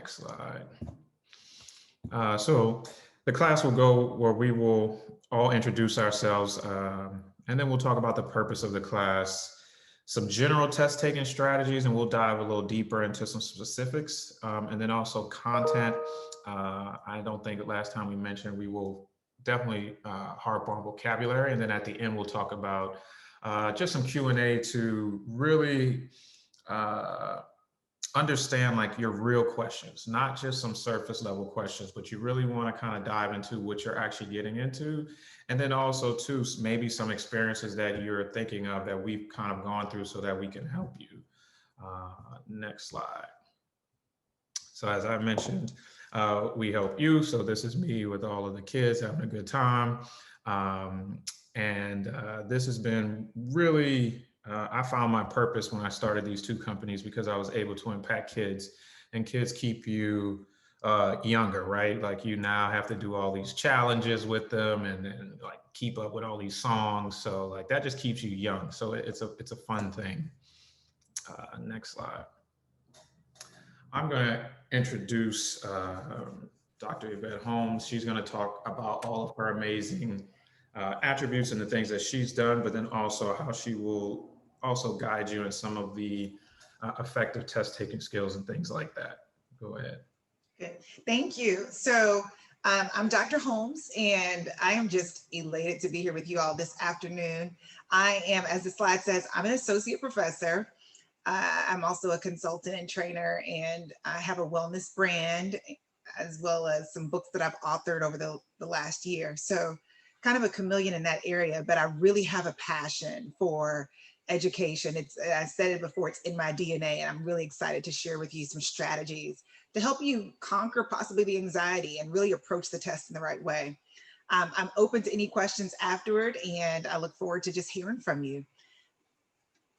Next slide. So the class will go where we will all introduce ourselves, and then we'll talk about the purpose of the class, some general test taking strategies, and we'll dive a little deeper into some specifics, and then also content. I don't think last time we mentioned we will definitely harp on vocabulary, and then at the end we'll talk about just some Q&A to really understand like your real questions, not just some surface level questions, but you really want to kind of dive into what you're actually getting into. And then also too, maybe some experiences that you're thinking of that we've kind of gone through so that we can help you. Next slide. So as I mentioned, we help you. So this is me with all of the kids having a good time. This has been really, I found my purpose when I started these two companies because I was able to impact kids, and kids keep you younger, right? Like you now have to do all these challenges with them and like keep up with all these songs. So like that just keeps you young. So it's a fun thing. Next slide. I'm going to introduce Dr. Yvette Holmes. She's going to talk about all of her amazing attributes and the things that she's done, but then also how she will also guide you in some of the effective test taking skills and things like that. Go ahead. Good. Thank you. So I'm Dr. Holmes, and I am just elated to be here with you all this afternoon. I am, as the slide says, I'm an associate professor. I'm also a consultant and trainer, and I have a wellness brand, as well as some books that I've authored over the last year. So kind of a chameleon in that area, but I really have a passion for education. I said it before, it's in my DNA, and I'm really excited to share with you some strategies to help you conquer possibly the anxiety and really approach the test in the right way. I'm open to any questions afterward, and I look forward to just hearing from you.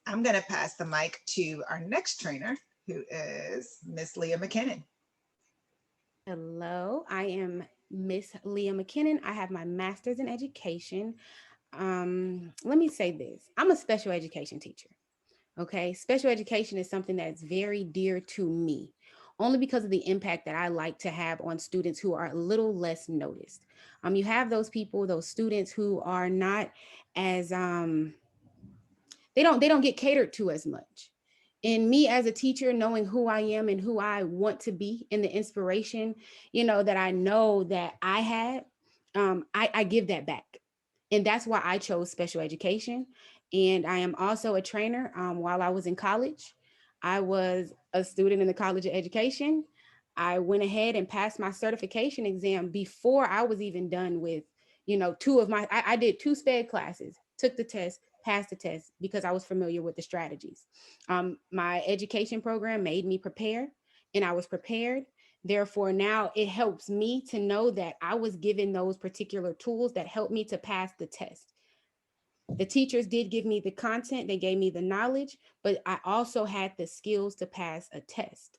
I'm going to pass the mic to our next trainer, who is Miss Leah McKinnon. Hello, I am Miss Leah McKinnon. I have my master's in education. Let me say this. I'm a special education teacher. Okay. Special education is something that's very dear to me, only because of the impact that I like to have on students who are a little less noticed. You have those people, those students who are not as, they don't get catered to as much. And me as a teacher, knowing who I am and who I want to be and the inspiration, that I know that I had, I give that back. And that's why I chose special education. And I am also a trainer. While I was in college, I was a student in the College of Education. I went ahead and passed my certification exam before I was even done with, I did 2 SPED classes, took the test, passed the test because I was familiar with the strategies. My education program made me prepare, and I was prepared. Therefore, now it helps me to know that I was given those particular tools that helped me to pass the test. The teachers did give me the content, they gave me the knowledge, but I also had the skills to pass a test.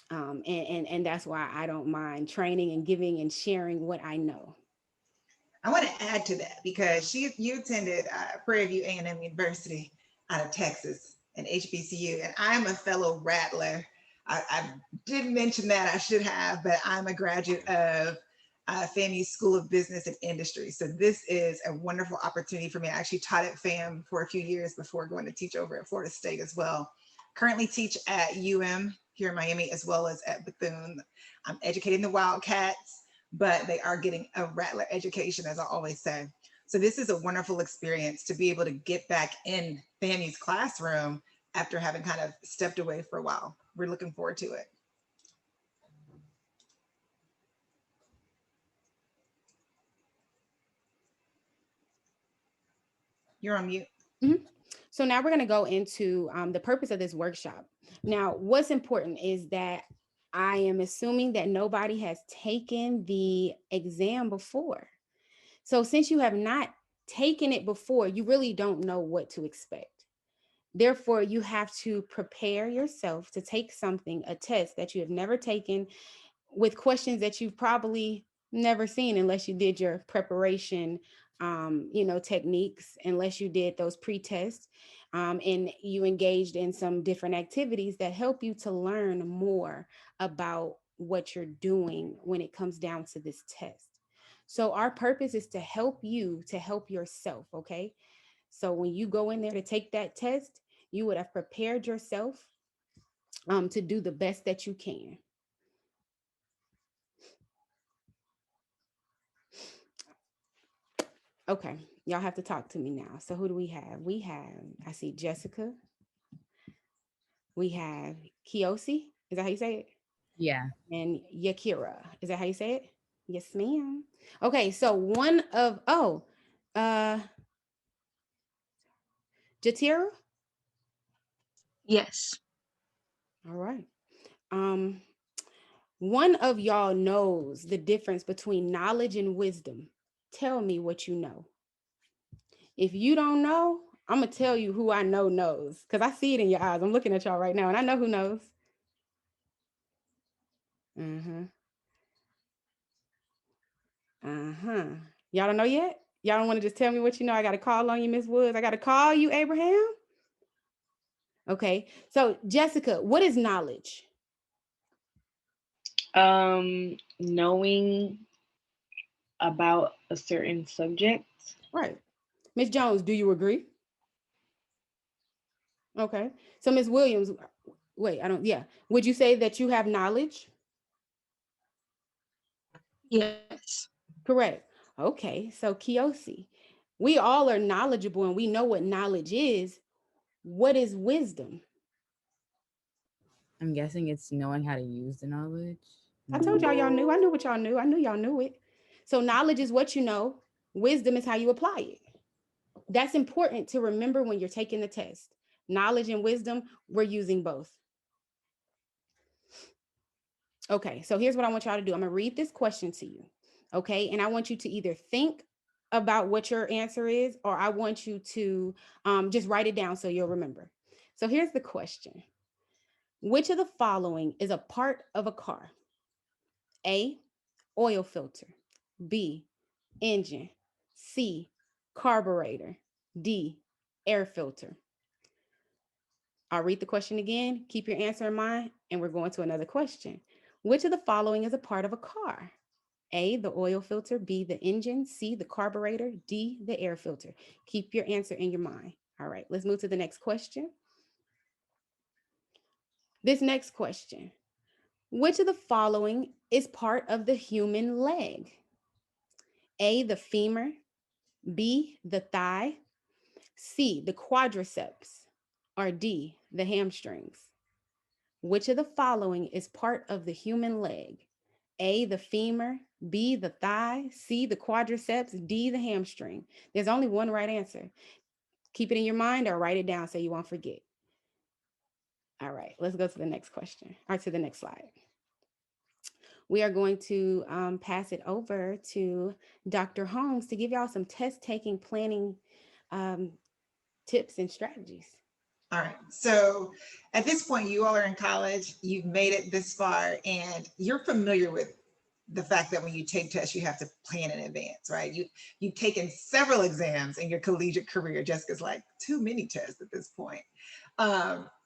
And that's why I don't mind training and giving and sharing what I know. I want to add to that because you attended Prairie View A&M University out of Texas, an HBCU, and I'm a fellow Rattler. I didn't mention that, I should have, but I'm a graduate of FAMU School of Business and Industry. So this is a wonderful opportunity for me. I actually taught at FAM for a few years before going to teach over at Florida State as well. Currently teach at UM here in Miami, as well as at Bethune. I'm educating the Wildcats, but they are getting a Rattler education, as I always say. So this is a wonderful experience to be able to get back in FAMU's classroom after having kind of stepped away for a while. We're looking forward to it. You're on mute. Mm-hmm. So now we're going to go into the purpose of this workshop. Now, what's important is that I am assuming that nobody has taken the exam before. So since you have not taken it before, you really don't know what to expect. Therefore, you have to prepare yourself to take something, a test that you have never taken, with questions that you've probably never seen unless you did your preparation techniques, unless you did those pre-tests. and you engaged in some different activities that help you to learn more about what you're doing when it comes down to this test. So our purpose is to help you to help yourself, okay? So when you go in there to take that test, you would have prepared yourself to do the best that you can. Okay, y'all have to talk to me now. So who do we have? We have, I see Jessica. We have Kiyosi. Is that how you say it? Yeah. And Yakira. Is that how you say it? Yes, ma'am. Okay, so one of, uh, Jatira. Yes. All right. Um, one of y'all knows the difference between knowledge and wisdom. Tell me what you know. If you don't know, I'm gonna tell you who I know knows, because I see it in your eyes. I'm looking at y'all right now, and I know who knows. Uh-huh. Uh-huh. Y'all don't know yet? Y'all don't want to just tell me what you know? I got to call on you, Miss Woods. I got to call you, Abraham. Okay. So, Jessica, what is knowledge? Knowing about a certain subject. Right. Miss Jones, do you agree? Okay. So, Miss Williams, wait, yeah. Would you say that you have knowledge? Yes. Correct. Okay. So, Kiyosi, we all are knowledgeable and we know what knowledge is. What is wisdom? I'm guessing it's knowing how to use the knowledge. I told y'all knew. I knew what y'all knew. I knew y'all knew it. So knowledge is what you know. Wisdom is how you apply it. That's important to remember when you're taking the test. Knowledge and wisdom, we're using both. Okay, so here's what I want y'all to do. I'm gonna read this question to you. Okay, and I want you to either think about what your answer is, or I want you to just write it down so you'll remember. So here's the question. Which of the following is a part of a car? A, oil filter. B, engine. C, carburetor. D, air filter. I'll read the question again. Keep your answer in mind, and we're going to another question. Which of the following is a part of a car? A, the oil filter. B, the engine. C, the carburetor. D, the air filter. Keep your answer in your mind. All right, let's move to the next question. This next question. Which of the following is part of the human leg? A, the femur. B, the thigh. C, the quadriceps. Or D, the hamstrings. Which of the following is part of the human leg? A, the femur. B, the thigh. C, the quadriceps. D, the hamstring. There's only one right answer. Keep it in your mind or write it down so you won't forget. All right, let's go to the next question, or to the next slide. We are going to pass it over to Dr. Holmes to give y'all some test-taking planning tips and strategies. All right. So at this point, you all are in college, you've made it this far, and you're familiar with the fact that when you take tests, you have to plan in advance, right? You've taken several exams in your collegiate career. Jessica's like, too many tests at this point.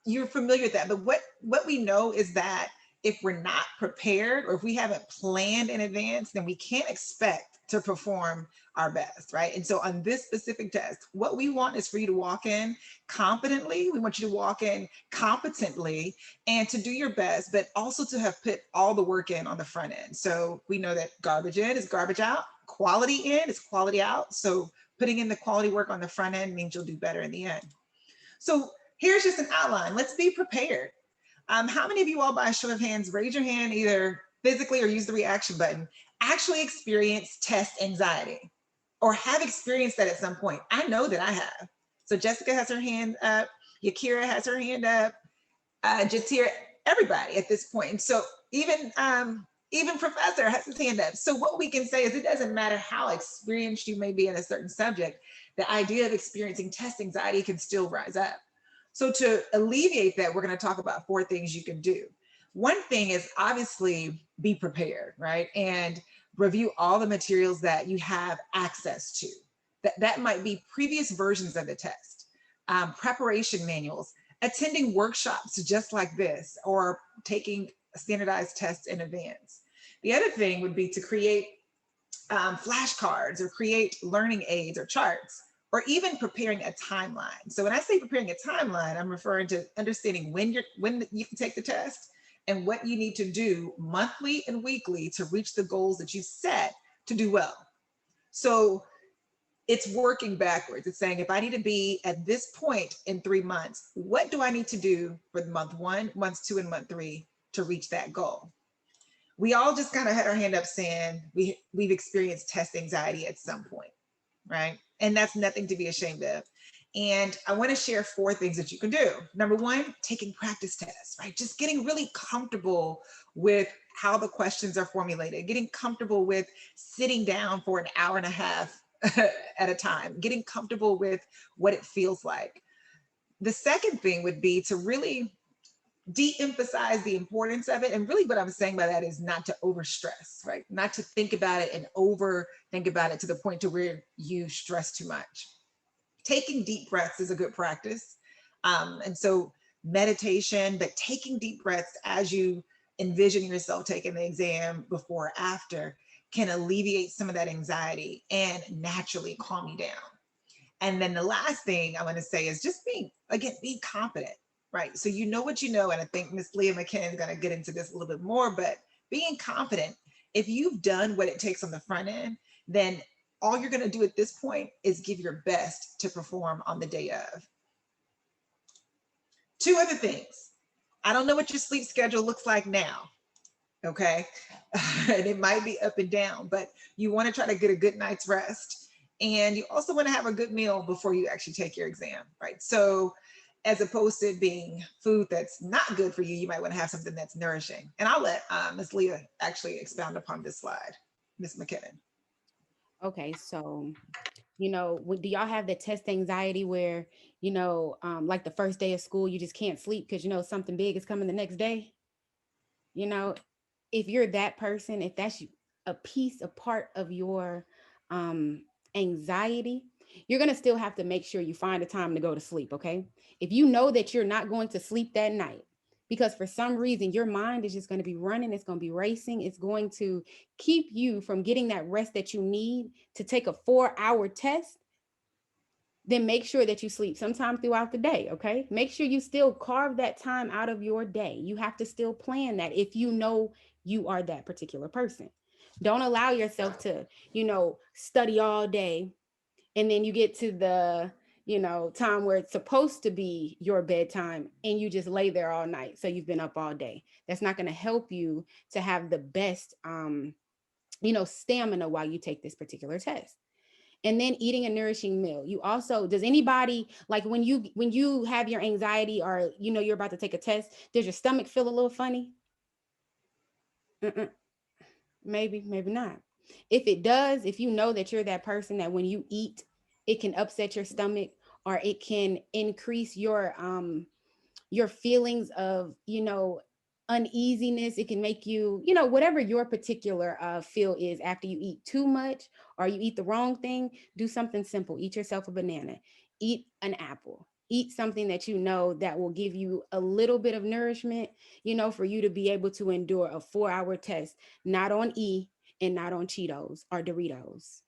You're familiar with that. But what we know is that if we're not prepared or if we haven't planned in advance, then we can't expect to perform our best, right? And so on this specific test, what we want is for you to walk in competently. We want you to walk in competently and to do your best, but also to have put all the work in on the front end. So we know that garbage in is garbage out, quality in is quality out. So putting in the quality work on the front end means you'll do better in the end. So here's just an outline. Let's be prepared. How many of you all, by a show of hands, raise your hand either physically or use the reaction button, actually experience test anxiety or have experienced that at some point? I know that I have. So Jessica has her hand up, Yakira has her hand up, Jatira, everybody at this point. And so even Professor has his hand up. So what we can say is it doesn't matter how experienced you may be in a certain subject, the idea of experiencing test anxiety can still rise up. So to alleviate that, we're going to talk about 4 things you can do. One thing is obviously be prepared, right? And review all the materials that you have access to. That might be previous versions of the test. preparation manuals, attending workshops just like this, or taking standardized tests in advance. The other thing would be to create flashcards or create learning aids or charts, or even preparing a timeline. So when I say preparing a timeline, I'm referring to understanding when you can take the test and what you need to do monthly and weekly to reach the goals that you set to do well. So it's working backwards. It's saying, if I need to be at this point in 3 months, what do I need to do for month 1, month 2, and month 3 to reach that goal? We all just kind of had our hand up saying we've experienced test anxiety at some point, right? And that's nothing to be ashamed of. And I want to share 4 things that you can do. Number 1, taking practice tests, right? Just getting really comfortable with how the questions are formulated, getting comfortable with sitting down for an hour and a half at a time, getting comfortable with what it feels like. The second thing would be to really de-emphasize the importance of it. And really what I'm saying by that is not to overstress, right? Not to think about it and overthink about it to the point to where you stress too much. Taking deep breaths is a good practice. And so meditation, but taking deep breaths as you envision yourself taking the exam before or after can alleviate some of that anxiety and naturally calm you down. And then the last thing I want to say is just being confident, right? So you know what you know, and I think Miss Leah McKinnon is going to get into this a little bit more, but being confident, if you've done what it takes on the front end, then all you're going to do at this point is give your best to perform on the day of. 2 other things. I don't know what your sleep schedule looks like now, okay? And it might be up and down, but you want to try to get a good night's rest. And you also want to have a good meal before you actually take your exam, right? So as opposed to it being food that's not good for you, you might want to have something that's nourishing. And I'll let Ms. Leah actually expound upon this slide, Ms. McKinnon. Okay, so do y'all have the test anxiety where like the first day of school you just can't sleep because something big is coming the next day? If you're that person, if that's a part of your anxiety, you're going to still have to make sure you find a time to go to sleep. Okay, if you know that you're not going to sleep that night because for some reason your mind is just going to be running, it's going to be racing, it's going to keep you from getting that rest that you need to take a 4-hour test, then make sure that you sleep sometime throughout the day. Okay, make sure you still carve that time out of your day. You have to still plan that if you know you are that particular person. Don't allow yourself to study all day and then you get to the time where it's supposed to be your bedtime and you just lay there all night, so you've been up all day. That's not going to help you to have the best stamina while you take this particular test. And then eating a nourishing meal. You also, does anybody, like when you have your anxiety or you're about to take a test, does your stomach feel a little funny? Maybe not. If it does, if you know that you're that person that when you eat, it can upset your stomach or it can increase your feelings of, uneasiness. It can make you, whatever your particular feel is after you eat too much or you eat the wrong thing, do something simple. Eat yourself a banana, eat an apple, eat something that that will give you a little bit of nourishment, for you to be able to endure a 4-hour test, not on E and not on Cheetos or Doritos.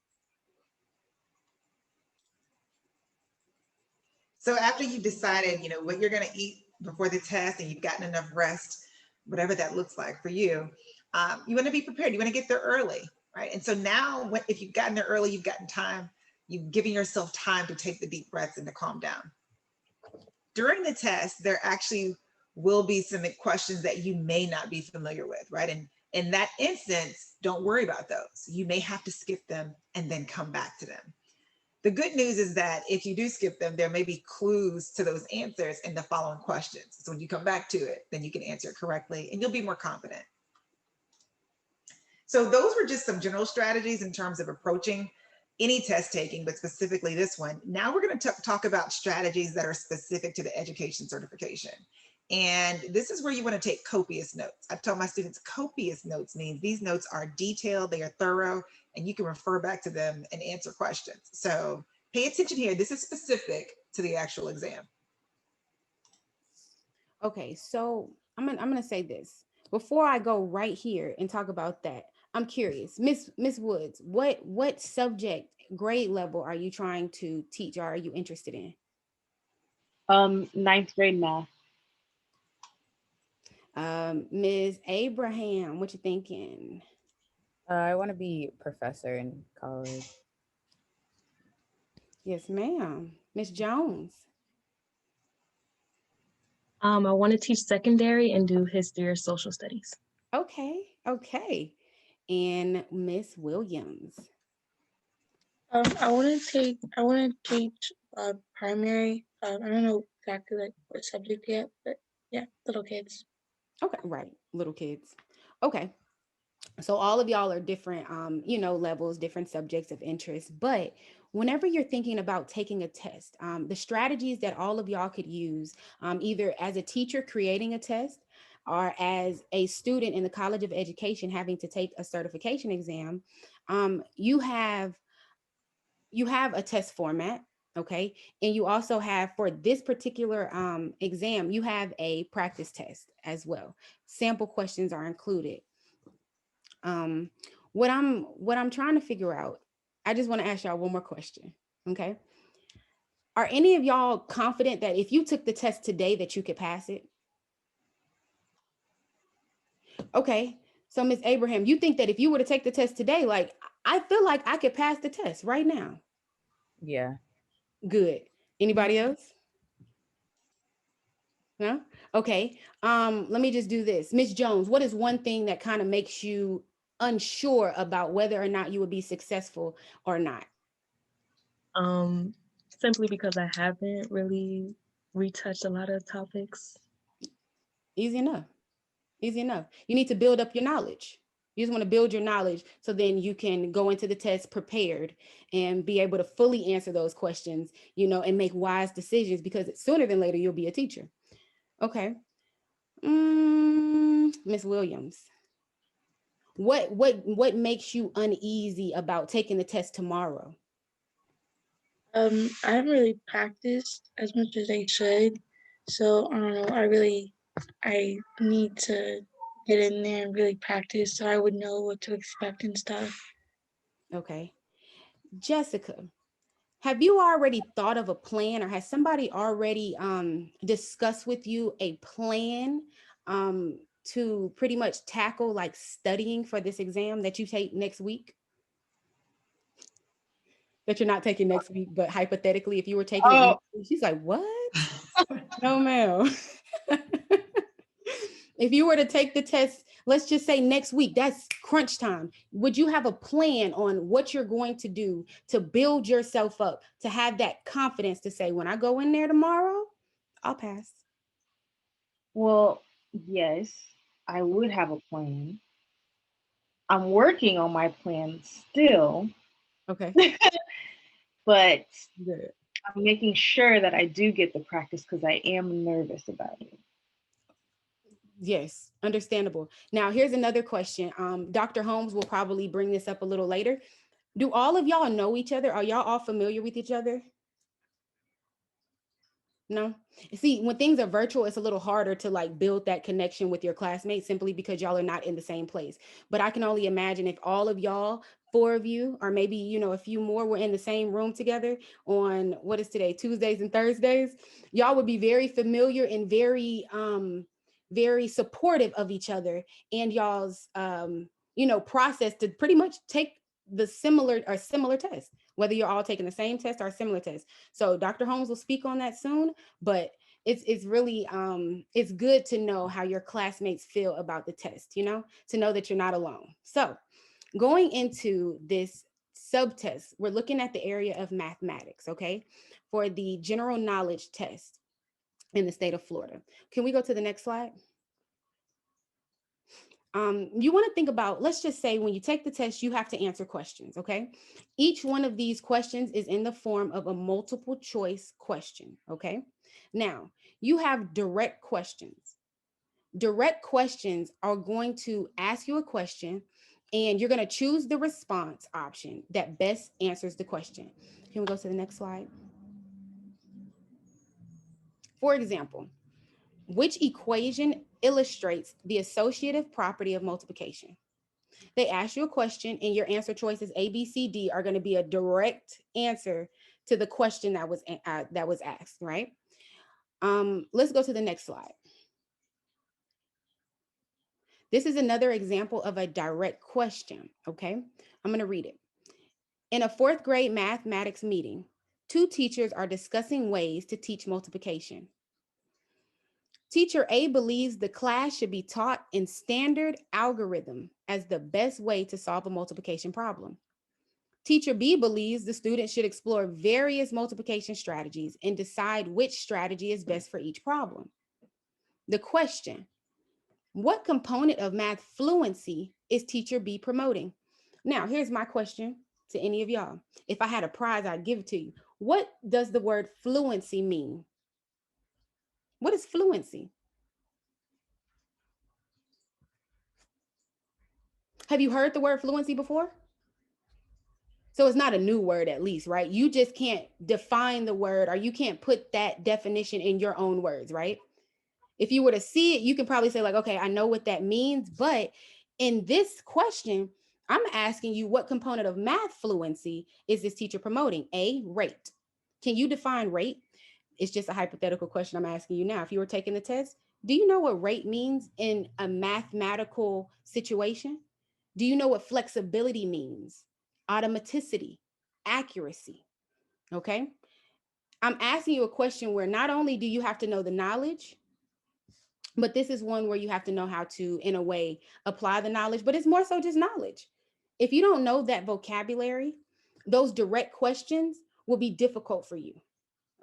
So after you've decided, what you're going to eat before the test and you've gotten enough rest, whatever that looks like for you, you want to be prepared. You want to get there early, right? And so now if you've gotten there early, you've gotten time, you've given yourself time to take the deep breaths and to calm down. During the test, there actually will be some questions that you may not be familiar with, right? And in that instance, don't worry about those. You may have to skip them and then come back to them. The good news is that if you do skip them, there may be clues to those answers in the following questions. So when you come back to it, then you can answer it correctly and you'll be more confident. So those were just some general strategies in terms of approaching any test taking, but specifically this one. Now we're going to talk about strategies that are specific to the education certification. And this is where you want to take copious notes. I've told my students copious notes means these notes are detailed, they are thorough, and you can refer back to them and answer questions. So pay attention here. This is specific to the actual exam. Okay, so I'm gonna say this before I go right here and talk about that. I'm curious, Miss Woods, what subject grade level are you trying to teach or are you interested in? Ninth grade math. Ms. Abraham, what you thinking? I want to be a professor in college. Yes, ma'am. Miss Jones. I want to teach secondary and do history or social studies. Okay, okay. And Miss Williams. I want to teach primary. I don't know exactly like what subject yet, but yeah, little kids. Okay, right, little kids. Okay. So all of y'all are different, levels, different subjects of interest. But whenever you're thinking about taking a test, the strategies that all of y'all could use, either as a teacher creating a test or as a student in the College of Education having to take a certification exam, you have a test format. Okay. And you also have, for this particular exam, you have a practice test as well. Sample questions are included. What I'm trying to figure out, I just want to ask y'all one more question. Okay. Are any of y'all confident that if you took the test today that you could pass it? Okay. So Ms. Abraham, you think that if you were to take the test today, like I feel like I could pass the test right now. Yeah. Good. Anybody else? No? Okay. Let me just do this. Ms. Jones, what is one thing that kind of makes you unsure about whether or not you would be successful or not? Simply because I haven't really retouched a lot of topics. Easy enough. Easy enough. You need to build up your knowledge. You just want to build your knowledge so then you can go into the test prepared and be able to fully answer those questions, and make wise decisions, because sooner than later you'll be a teacher. Okay. Miss Williams, what makes you uneasy about taking the test tomorrow? I haven't really practiced as much as I should, so I don't know. I need to get in there and really practice so I would know what to expect and stuff. Okay. Jessica, have you already thought of a plan, or has somebody already discussed with you a plan to pretty much tackle like studying for this exam that you take next week? That you're not taking next week, but hypothetically, if you were taking it next week, she's like, what? No, ma'am. If you were to take the test, let's just say next week, that's crunch time. Would you have a plan on what you're going to do to build yourself up, to have that confidence to say, when I go in there tomorrow, I'll pass? Well, yes, I would have a plan. I'm working on my plan still. Okay. But Good. I'm making sure that I do get the practice because I am nervous about it. Yes, understandable. Now, here's another question. Dr. Holmes will probably bring this up a little later. Do all of y'all know each other? Are y'all all familiar with each other? No? See, when things are virtual, it's a little harder to like build that connection with your classmates simply because y'all are not in the same place. But I can only imagine if all of y'all, 4 of you, or maybe, a few more were in the same room together on, what is today, Tuesdays and Thursdays, y'all would be very familiar and very supportive of each other and y'all's, process to pretty much take the similar test, whether you're all taking the same test or a similar test. So Dr. Holmes will speak on that soon, but it's really, it's good to know how your classmates feel about the test, to know that you're not alone. So going into this subtest, we're looking at the area of mathematics, okay, for the general knowledge test in the state of Florida. Can we go to the next slide? You want to think about, let's just say when you take the test, you have to answer questions, okay? Each one of these questions is in the form of a multiple choice question, okay? Now, you have direct questions. Direct questions are going to ask you a question and you're going to choose the response option that best answers the question. Can we go to the next slide? For example, which equation illustrates the associative property of multiplication? They ask you a question and your answer choices A, B, C, D are going to be a direct answer to the question that was asked, right? Let's go to the next slide. This is another example of a direct question, okay? I'm going to read it. In a 4th grade mathematics meeting, 2 teachers are discussing ways to teach multiplication. Teacher A believes the class should be taught in standard algorithm as the best way to solve a multiplication problem. Teacher B believes the students should explore various multiplication strategies and decide which strategy is best for each problem. The question: what component of math fluency is teacher B promoting? Now, here's my question to any of y'all. If I had a prize, I'd give it to you. What does the word fluency mean? What is fluency? Have you heard the word fluency before? So it's not a new word, at least, right? You just can't define the word, or you can't put that definition in your own words, right? If you were to see it, you can probably say like, okay, I know what that means. But in this question, I'm asking you, what component of math fluency is this teacher promoting? A, rate. Can you define rate? It's just a hypothetical question I'm asking you now. If you were taking the test, do you know what rate means in a mathematical situation? Do you know what flexibility means? Automaticity, accuracy, okay? I'm asking you a question where not only do you have to know the knowledge, but this is one where you have to know how to, in a way, apply the knowledge, but it's more so just knowledge. If you don't know that vocabulary, those direct questions will be difficult for you,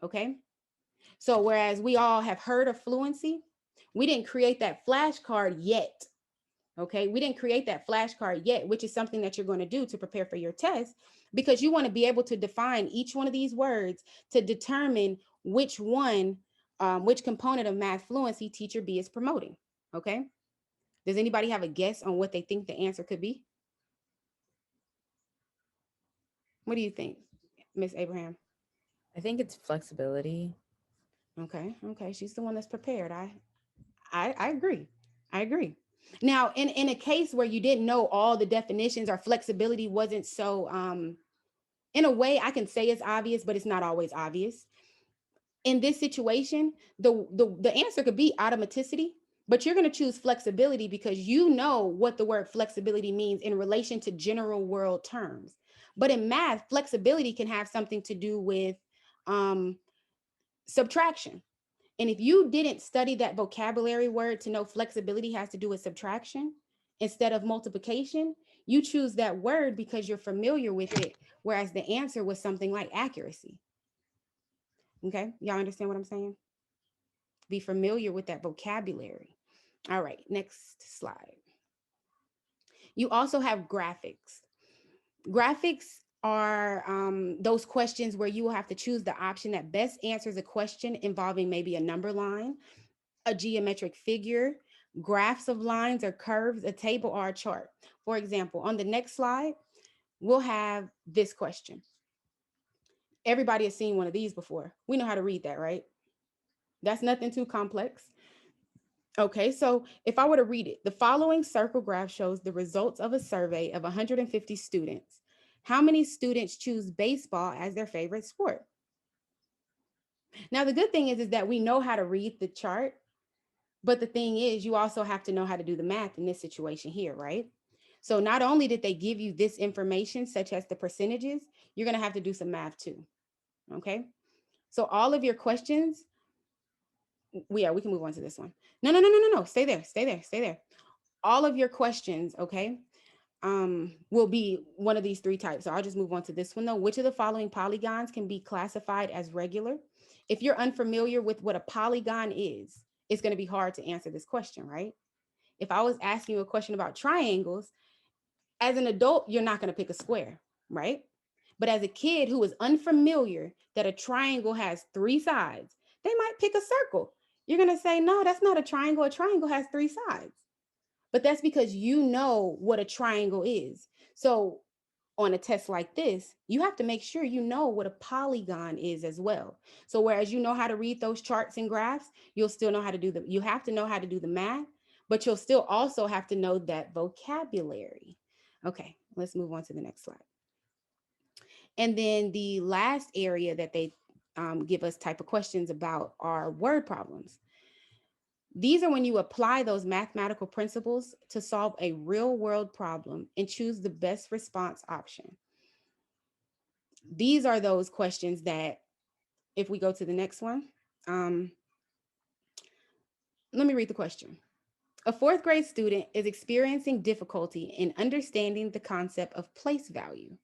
okay? So whereas we all have heard of fluency, we didn't create that flashcard yet. Okay, we didn't create that flashcard yet, which is something that you're going to do to prepare for your test, because you want to be able to define each one of these words to determine which one, which component of math fluency teacher B is promoting. Okay, does anybody have a guess on what they think the answer could be? What do you think, Miss Abraham? I think it's flexibility. Okay, she's the one that's prepared. I agree. I agree. Now, in a case where you didn't know all the definitions, or flexibility wasn't so, in a way, I can say it's obvious, but it's not always obvious. In this situation, the answer could be automaticity, but you're going to choose flexibility because you know what the word flexibility means in relation to general world terms. But in math, flexibility can have something to do with subtraction. And if you didn't study that vocabulary word to know flexibility has to do with subtraction instead of multiplication, you choose that word because you're familiar with it, whereas the answer was something like accuracy. Okay, y'all understand what I'm saying? Be familiar with that vocabulary. All right, next slide. You also have graphics. Graphics are those questions where you will have to choose the option that best answers a question involving maybe a number line, a geometric figure, graphs of lines or curves, a table, or a chart. For example, on the next slide, we'll have this question. Everybody has seen one of these before. We know how to read that, right? That's nothing too complex. Okay, so if I were to read it, the following circle graph shows the results of a survey of 150 students. How many students choose baseball as their favorite sport? Now, the good thing is that we know how to read the chart, but the thing is, you also have to know how to do the math in this situation here, right? So not only did they give you this information, such as the percentages, you're going to have to do some math too, okay? So all of your questions, we can move on to this one. No, stay there. All of your questions, okay, will be one of these 3 types. So I'll just move on to this one though. Which of the following polygons can be classified as regular? If you're unfamiliar with what a polygon is, it's going to be hard to answer this question, right? If I was asking you a question about triangles, as an adult, you're not going to pick a square, right? But as a kid who is unfamiliar that a triangle has 3 sides, they might pick a circle. You're going to say, no, that's not a triangle. A triangle has 3 sides. But that's because you know what a triangle is. So on a test like this, you have to make sure you know what a polygon is as well. So whereas you know how to read those charts and graphs, you'll still know how to do you have to know how to do the math, but you'll still also have to know that vocabulary. Okay, let's move on to the next slide. And then the last area that they give us type of questions about are word problems. These are when you apply those mathematical principles to solve a real world problem and choose the best response option. These are those questions that, if we go to the next one, let me read the question. A fourth grade student is experiencing difficulty in understanding the concept of place value.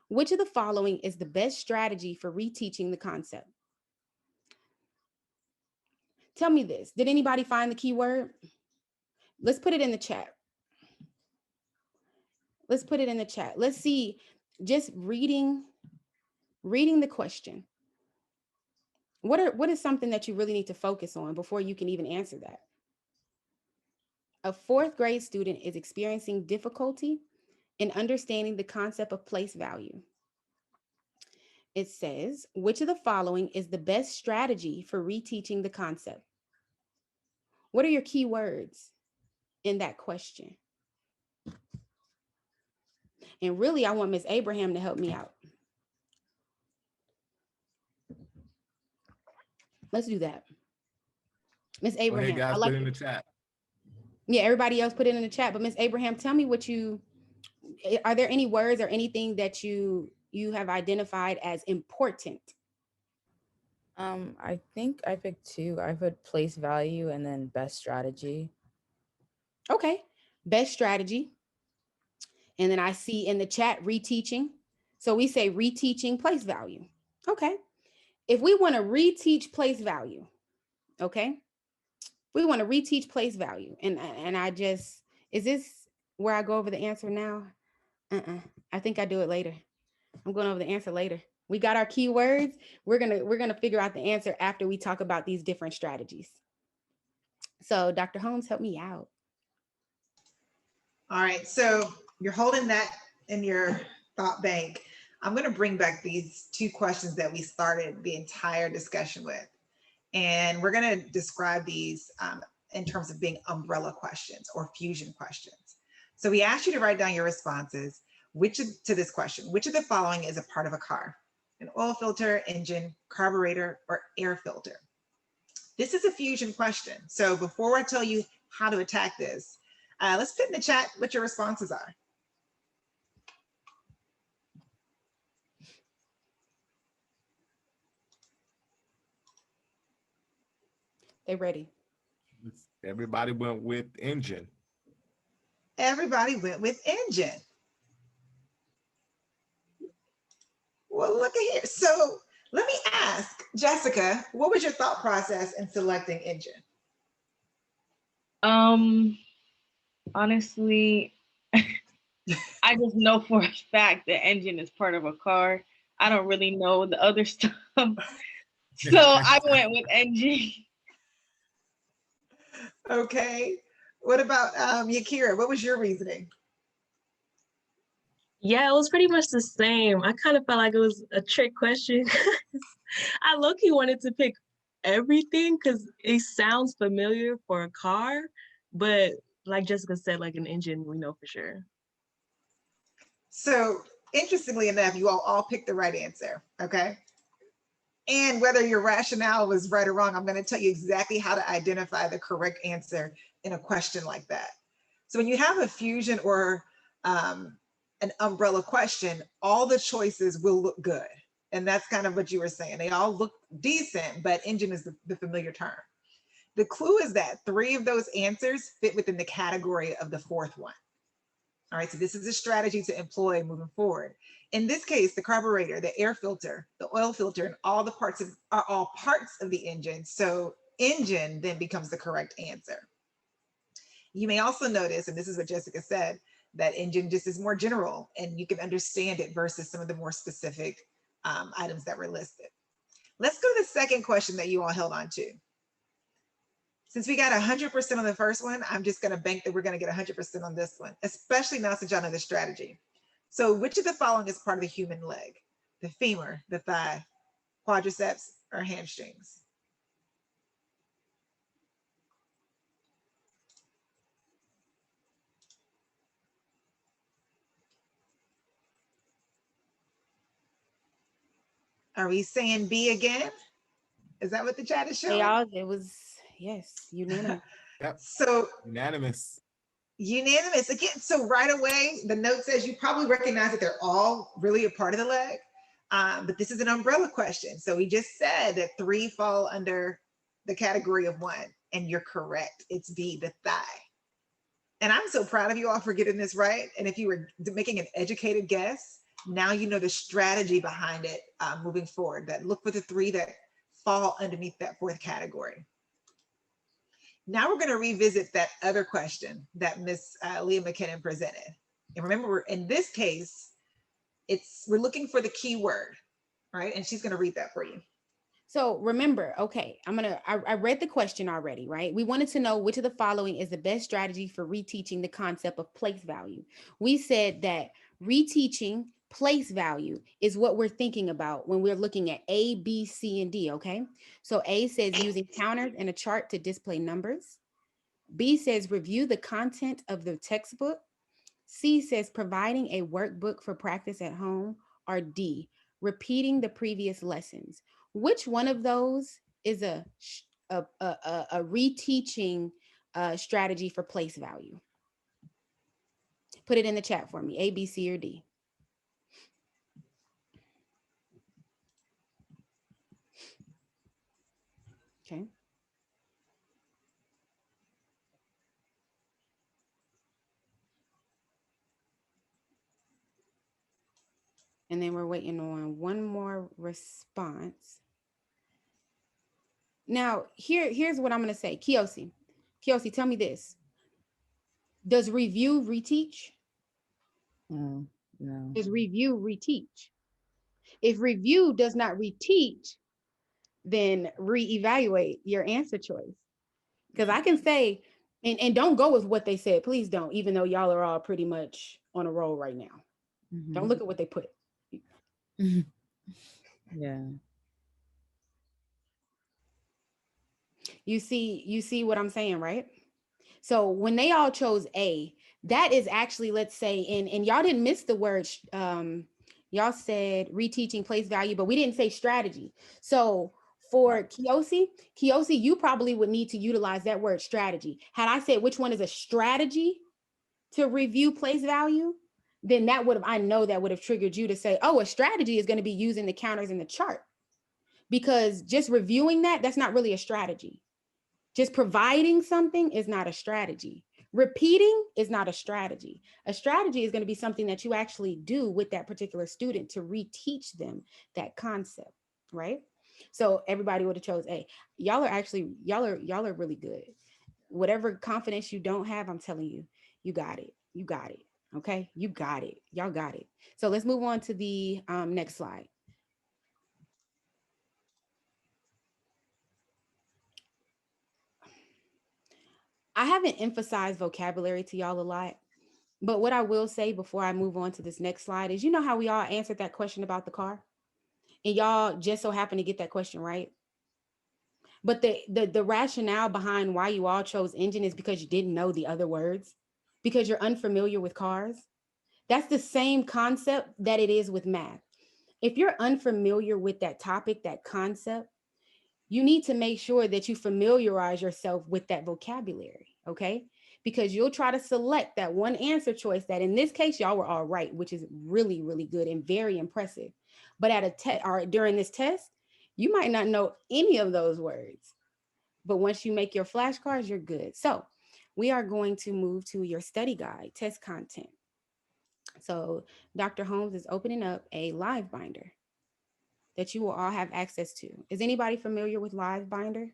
Which of the following is the best strategy for reteaching the concept? Tell me this. Did anybody find the keyword? Let's put it in the chat. Let's put it in the chat. Let's see, just reading the question. What is something that you really need to focus on before you can even answer that? A fourth grade student is experiencing difficulty in understanding the concept of place value. It says, which of the following is the best strategy for reteaching the concept? What are your key words in that question? And really, I want Ms. Abraham to help me out. Let's do that. Ms. Abraham, guys, I like put it in the chat. Yeah, everybody else put it in the chat, but Ms. Abraham, tell me are there any words or anything that you have identified as important? I think I picked two. I put place value and then best strategy. Okay, best strategy. And then I see in the chat reteaching. So we say reteaching place value. Okay. If we want to reteach place value, okay, we want to reteach place value. And I just, is this where I go over the answer now? I think I do it later. I'm going over the answer later. We got our keywords. We're gonna figure out the answer after we talk about these different strategies. So Dr. Holmes, help me out. All right, so you're holding that in your thought bank. I'm going to bring back these two questions that we started the entire discussion with. And we're going to describe these in terms of being umbrella questions or fusion questions. So we asked you to write down your responses to this question. Which of the following is a part of a car? An oil filter, engine, carburetor, or air filter? This is a fusion question. So before I tell you how to attack this, let's put in the chat what your responses are. They ready? Everybody went with engine. Everybody went with engine. Well, look at here. So let me ask, Jessica, what was your thought process in selecting engine? Honestly, I just know for a fact that engine is part of a car. I don't really know the other stuff. So I went with engine. Okay. What about Yakira? What was your reasoning? Yeah, it was pretty much the same. I kind of felt like it was a trick question. I low-key wanted to pick everything because it sounds familiar for a car, but like Jessica said, like an engine, we know for sure. So interestingly enough, you all picked the right answer, okay? And whether your rationale was right or wrong, I'm going to tell you exactly how to identify the correct answer in a question like that. So when you have a fusion or an umbrella question, all the choices will look good. And that's kind of what you were saying. They all look decent, but engine is the familiar term. The clue is that 3 of those answers fit within the category of the 4th one. All right, so this is a strategy to employ moving forward. In this case, the carburetor, the air filter, the oil filter, and all the parts are all parts of the engine. So engine then becomes the correct answer. You may also notice, and this is what Jessica said, that engine just is more general and you can understand it versus some of the more specific items that were listed. Let's go to the second question that you all held on to. Since we got 100% on the first one, I'm just going to bank that we're going to get 100% on this one, especially now since y'all know the strategy. So which of the following is part of the human leg? The femur, the thigh, quadriceps, or hamstrings? Are we saying B again? Is that what the chat is showing? Y'all, it was, yes, unanimous. Yep. So Unanimous. unanimous again. So right away, the note says you probably recognize that they're all really a part of the leg, but this is an umbrella question. So we just said that 3 fall under the category of 1, and you're correct. It's B, the thigh. And I'm so proud of you all for getting this right. And if you were making an educated guess, now you know the strategy behind it moving forward, that look for the 3 that fall underneath that 4th category. Now we're going to revisit that other question that Miss Leah McKinnon presented. And remember, in this case, we're looking for the key word, right? And she's going to read that for you. So remember, okay, I read the question already, right? We wanted to know which of the following is the best strategy for reteaching the concept of place value. We said that reteaching place value is what we're thinking about when we're looking at A, B, C, and D, okay? So A says using counters and a chart to display numbers. B says review the content of the textbook. C says providing a workbook for practice at home. Or D, repeating the previous lessons. Which one of those is a reteaching strategy for place value? Put it in the chat for me, A, B, C, or D. Okay. And then we're waiting on one more response. Now, here's what I'm going to say. Kiyosi, tell me this. Does review reteach? No. Does review reteach? If review does not reteach, then reevaluate your answer choice. Because I can say, and don't go with what they said. Please don't, even though y'all are all pretty much on a roll right now. Mm-hmm. Don't look at what they put. Yeah. You see what I'm saying, right? So when they all chose A, that is actually, let's say, and y'all didn't miss the word, y'all said reteaching place value, but we didn't say strategy. So for Kiyosi, you probably would need to utilize that word strategy. Had I said which one is a strategy to review place value, then I know that would have triggered you to say, oh, a strategy is going to be using the counters in the chart. Because just reviewing that's not really a strategy. Just providing something is not a strategy. Repeating is not a strategy. A strategy is going to be something that you actually do with that particular student to reteach them that concept, right? So everybody would have chose A. Y'all are really good. Whatever confidence you don't have, I'm telling you, you got it. You got it. Okay, you got it. Y'all got it. So let's move on to the next slide. I haven't emphasized vocabulary to y'all a lot, but what I will say before I move on to this next slide is, you know how we all answered that question about the car? And y'all just so happen to get that question right. But the rationale behind why you all chose engine is because you didn't know the other words, because you're unfamiliar with cars. That's the same concept that it is with math. If you're unfamiliar with that topic, that concept, you need to make sure that you familiarize yourself with that vocabulary, okay? Because you'll try to select that one answer choice that in this case, y'all were all right, which is really, really good and very impressive. But at a test or during this test, you might not know any of those words. But once you make your flashcards, you're good. So we are going to move to your study guide, test content. So Dr. Holmes is opening up a live binder that you will all have access to. Is anybody familiar with Live Binder?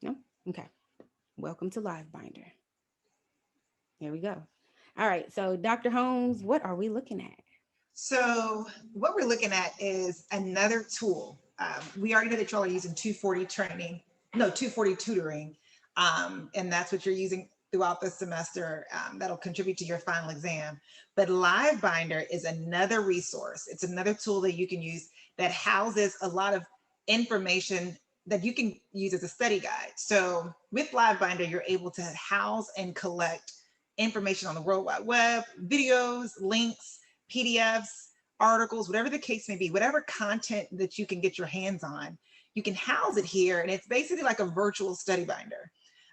No? Okay. Welcome to Live Binder. There we go. All right. So Dr. Holmes, what are we looking at? So what we're looking at is another tool. We already know that y'all are using 240 tutoring. And that's what you're using throughout the semester that'll contribute to your final exam. But Live Binder is another resource. It's another tool that you can use that houses a lot of information that you can use as a study guide. So with Live Binder, you're able to house and collect information on the World Wide Web, videos, links, PDFs, articles, whatever the case may be, whatever content that you can get your hands on, you can house it here. And it's basically like a virtual study binder.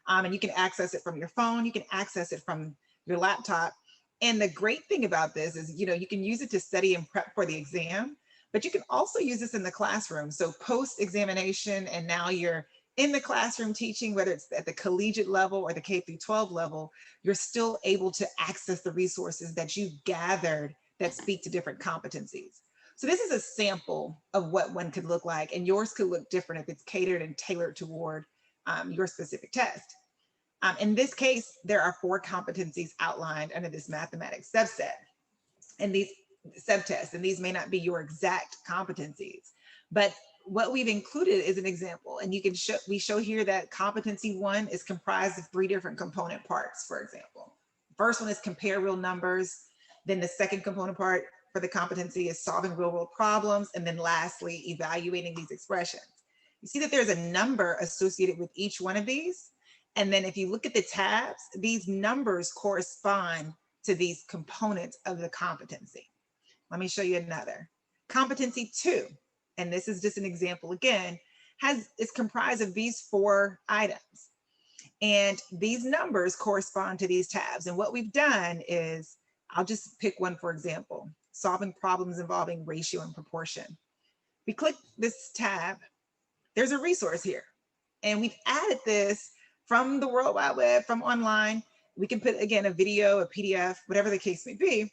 And you can access it from your phone, you can access it from your laptop. And the great thing about this is, you know, you can use it to study and prep for the exam, but you can also use this in the classroom. So post-examination, and now you're in the classroom teaching, whether it's at the collegiate level or the K through 12 level, you're still able to access the resources that you gathered that speak to different competencies. So this is a sample of what one could look like, and yours could look different if it's catered and tailored toward your specific test. In this case, there are 4 competencies outlined under this mathematics subset and these subtests, and these may not be your exact competencies, but what we've included is an example. And you can show, we show here that competency 1 is comprised of 3 different component parts, for example. First one is compare real numbers. Then the second component part for the competency is solving real world problems. And then lastly, evaluating these expressions. You see that there's a number associated with each one of these. And then if you look at the tabs, these numbers correspond to these components of the competency. Let me show you another. Competency 2, and this is just an example again, is comprised of these 4 items. And these numbers correspond to these tabs. And what we've done is, I'll just pick one for example, solving problems involving ratio and proportion. We click this tab, there's a resource here. And we've added this from the World Wide Web, from online. We can put, again, a video, a PDF, whatever the case may be.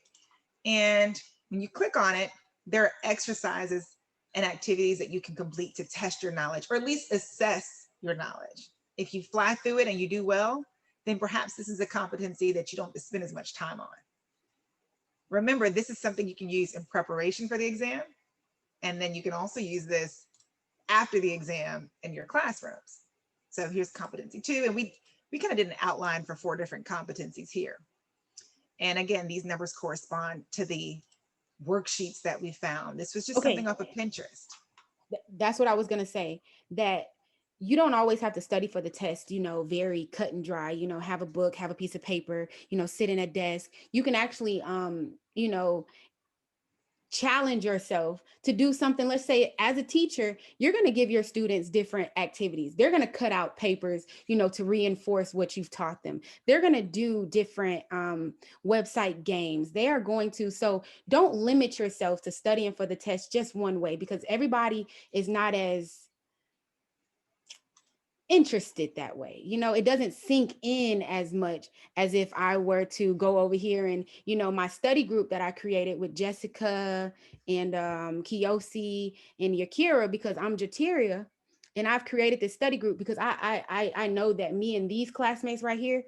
And when you click on it, there are exercises and activities that you can complete to test your knowledge, or at least assess your knowledge. If you fly through it and you do well, then perhaps this is a competency that you don't spend as much time on. Remember, this is something you can use in preparation for the exam. And then you can also use this after the exam in your classrooms. So here's competency 2. And we kind of did an outline for 4 different competencies here. And again, these numbers correspond to the worksheets that we found. This was just something off of Pinterest. That's what I was going to say, that you don't always have to study for the test, you know, very cut and dry, you know, have a book, have a piece of paper, you know, sit in a desk. You can actually, you know, challenge yourself to do something. Let's say as a teacher, you're going to give your students different activities. They're going to cut out papers, you know, to reinforce what you've taught them. They're going to do different website games. They are going to, so don't limit yourself to studying for the test just one way, because everybody is not as interested that way. You know, it doesn't sink in as much as if I were to go over here and, you know, my study group that I created with Jessica and Kiyosi and Yakira, because I'm Jateria, and I've created this study group because I know that me and these classmates right here,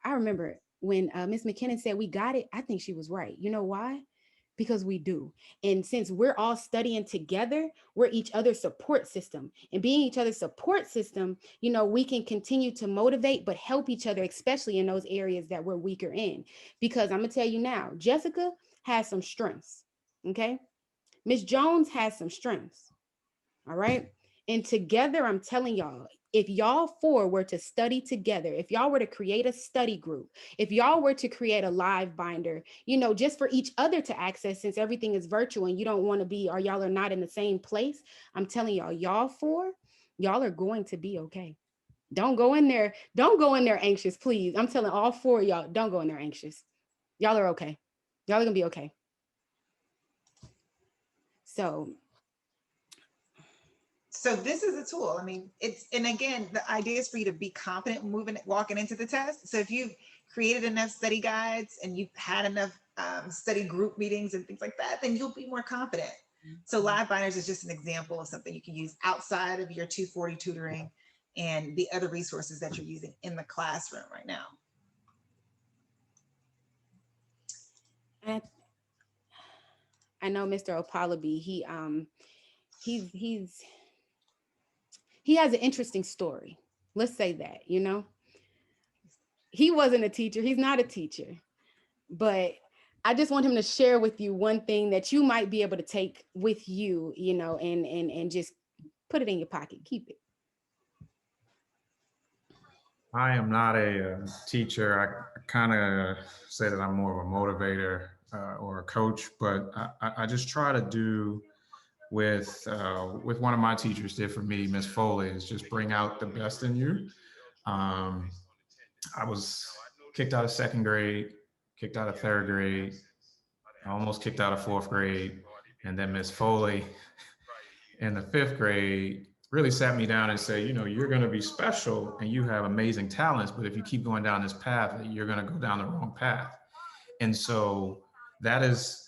I remember when Miss McKinnon said we got it, I think she was right. You know why? Because we do. And since we're all studying together, we're each other's support system. And being each other's support system, you know, we can continue to motivate, but help each other, especially in those areas that we're weaker in. Because I'm gonna tell you now, Jessica has some strengths, okay? Miss Jones has some strengths, all right? And together, I'm telling y'all, if y'all 4 were to study together, if y'all were to create a study group, if y'all were to create a live binder, you know, just for each other to access, since everything is virtual and you don't want to be, or y'all are not in the same place, I'm telling y'all, y'all 4, y'all are going to be okay. Don't go in there anxious, please. I'm telling all 4 of y'all, don't go in there anxious. Y'all are okay. Y'all are gonna be okay. So this is a tool. I mean, and again, the idea is for you to be confident walking into the test. So if you've created enough study guides and you've had enough study group meetings and things like that, then you'll be more confident. So Live Binders is just an example of something you can use outside of your 240 tutoring and the other resources that you're using in the classroom right now. I know Mr. Okpalobi, he has an interesting story. Let's say that, you know, he wasn't a teacher. He's not a teacher, but I just want him to share with you one thing that you might be able to take with you, you know, and just put it in your pocket, keep it. I am not a teacher. I kind of say that I'm more of a motivator or a coach, but I just try to do with one of my teachers did for me, Miss Foley, is just bring out the best in you. I was kicked out of second grade, kicked out of third grade, I almost kicked out of fourth grade, and then Miss Foley in the fifth grade really sat me down and said, you know, you're going to be special and you have amazing talents, but if you keep going down this path, you're going to go down the wrong path. And so that is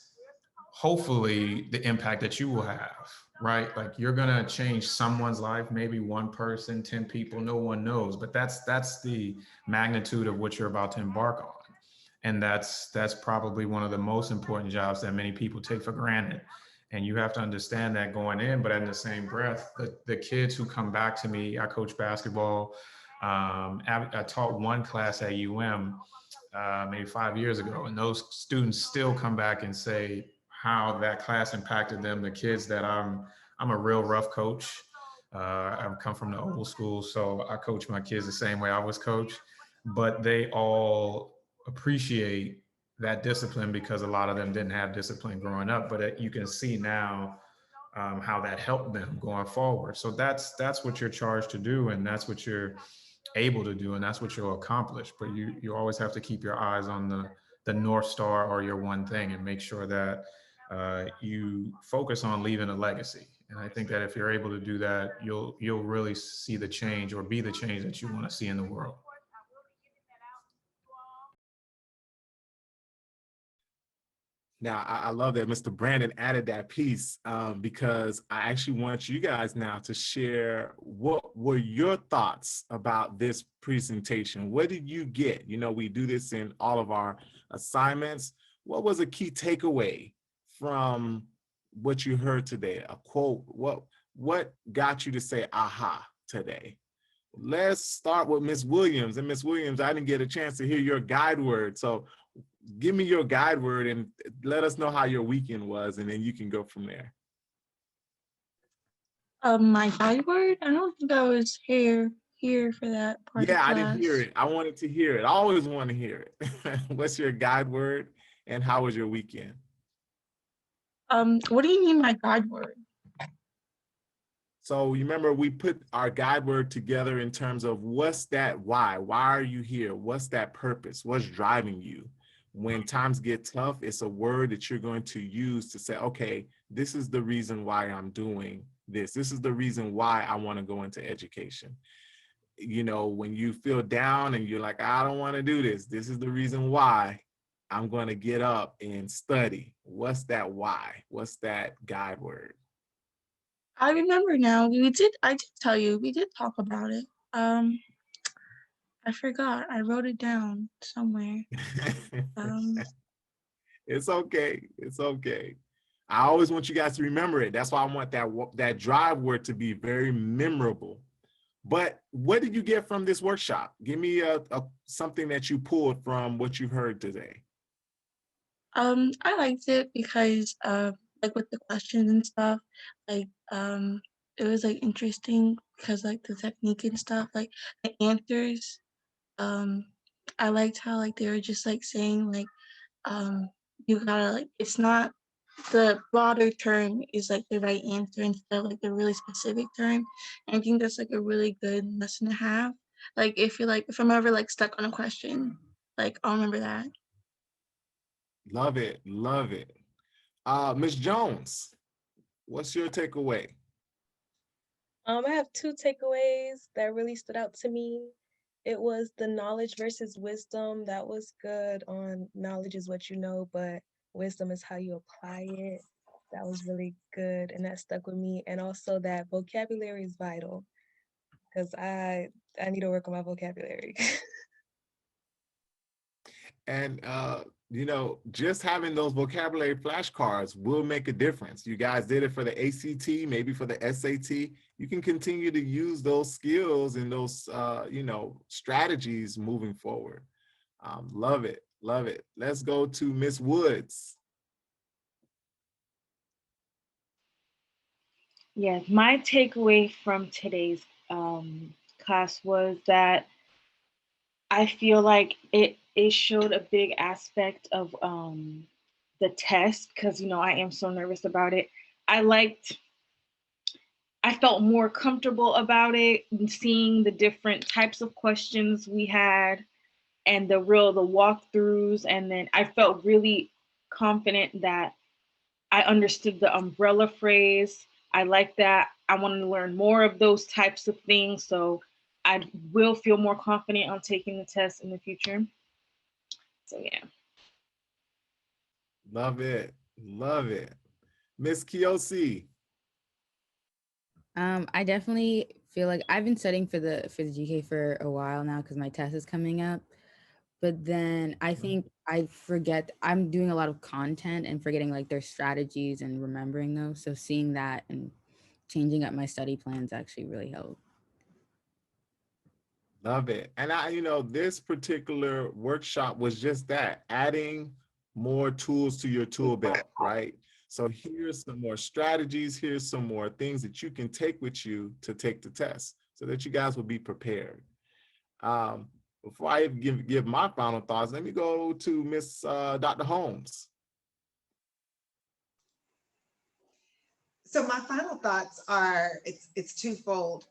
hopefully the impact that you will have, right? Like you're going to change someone's life, maybe one person, 10 people, no one knows, but that's the magnitude of what you're about to embark on. And that's probably one of the most important jobs that many people take for granted. And you have to understand that going in, but in the same breath, the kids who come back to me, I coach basketball. I taught one class at maybe 5 years ago, and those students still come back and say how that class impacted them. The kids that I'm a real rough coach. I've come from the old school, so I coach my kids the same way I was coached, but they all appreciate that discipline because a lot of them didn't have discipline growing up, but you can see now how that helped them going forward. So that's what you're charged to do, and that's what you're able to do, and that's what you'll accomplish. But you always have to keep your eyes on the North Star or your one thing, and make sure that you focus on leaving a legacy. And I think that if you're able to do that, you'll really see the change or be the change that you want to see in the world. Now, I love that Mr. Brandon added that piece because I actually want you guys now to share what were your thoughts about this presentation. What did you get? You know, we do this in all of our assignments. What was a key takeaway from what you heard today? A quote, what got you to say, aha, today? Let's start with Ms. Williams. And Ms. Williams, I didn't get a chance to hear your guide word. So give me your guide word and let us know how your weekend was, and then you can go from there. My guide word? I don't think I was here for that part. Yeah, of I class. didn't hear it. I wanted to hear it. I always want to hear it. What's your guide word and how was your weekend? What do you mean by guide word? So you remember we put our guide word together in terms of what's that why? Why are you here? What's that purpose? What's driving you? When times get tough, it's a word that you're going to use to say, okay, this is the reason why I'm doing this. This is the reason why I want to go into education. You know, when you feel down and you're like, I don't want to do this. This is the reason why I'm going to get up and study. What's that why? What's that guide word? I remember now. I did tell you, we did talk about it. I forgot. I wrote it down somewhere. It's okay. It's okay. I always want you guys to remember it. That's why I want that drive word to be very memorable. But what did you get from this workshop? Give me something that you pulled from what you've heard today. I liked it because like with the questions and stuff, like it was like interesting because like the technique and stuff, like the answers. I liked how like they were just like saying like you gotta like, it's not the broader term is like the right answer instead of like the really specific term. And I think that's like a really good lesson to have. Like if I'm ever like stuck on a question, like I'll remember that. Love it. Love it. Ms. Jones, what's your takeaway? I have two takeaways that really stood out to me. It was the knowledge versus wisdom. That was good. On knowledge is what you know, but wisdom is how you apply it. That was really good, and that stuck with me. And also that vocabulary is vital because I need to work on my vocabulary. And you know, just having those vocabulary flashcards will make a difference. You guys did it for the ACT, maybe for the SAT. You can continue to use those skills and those, you know, strategies moving forward. Love it. Love it. Let's go to Miss Woods. Yes, my takeaway from today's class was that I feel like it showed a big aspect of the test, because I am so nervous about it. I felt more comfortable about it, and seeing the different types of questions we had and the walkthroughs, and then I felt really confident that I understood the umbrella phrase. I like that. I wanted to learn more of those types of things, so I will feel more confident on taking the test in the future. So yeah. Love it. Love it. Miss Kiyosi. I definitely feel like I've been studying for the GK for a while now because my test is coming up. But then I think I forget, I'm doing a lot of content and forgetting like their strategies and remembering those. So seeing that and changing up my study plans actually really helped. Love it. And this particular workshop was just that, adding more tools to your tool belt, right? So here's some more strategies. Here's some more things that you can take with you to take the test so that you guys will be prepared. Before I give my final thoughts, let me go to Miss Dr. Holmes. So my final thoughts are, it's twofold.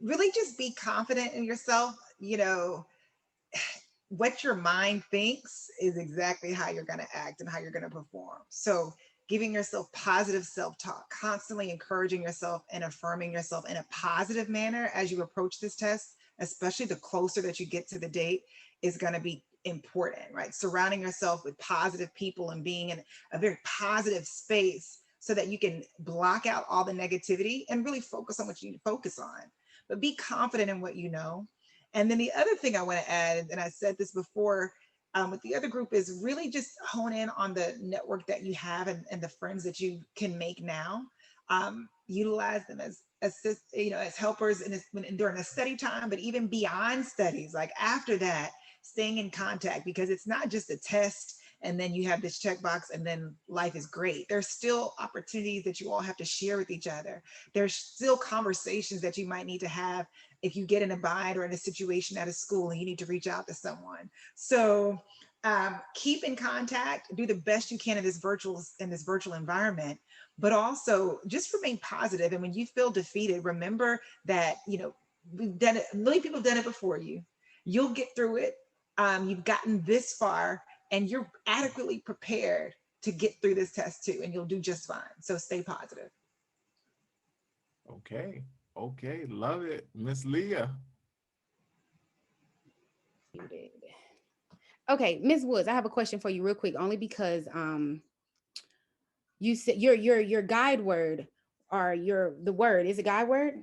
Really just be confident in yourself. What your mind thinks is exactly how you're going to act and how you're going to perform. So giving yourself positive self-talk, constantly encouraging yourself and affirming yourself in a positive manner as you approach this test, especially the closer that you get to the date, is going to be important, right? Surrounding yourself with positive people and being in a very positive space so that you can block out all the negativity and really focus on what you need to focus on. But be confident in what you know. And then the other thing I want to add, and I said this before with the other group, is really just hone in on the network that you have and the friends that you can make now. Utilize them as helpers during a study time, but even beyond studies, like after that, staying in contact, because it's not just a test and then you have this checkbox and then life is great. There's still opportunities that you all have to share with each other. There's still conversations that you might need to have if you get in a bind or in a situation at a school and you need to reach out to someone. So keep in contact, do the best you can in this virtual environment, but also just remain positive. And when you feel defeated, remember that, we've done it, a million people have done it before you. You'll get through it. You've gotten this far and you're adequately prepared to get through this test too, and you'll do just fine. So stay positive. Okay. Love it. Miss Leah. Okay, Ms. Woods, I have a question for you real quick, only because you said your guide word, or the word is a guide word?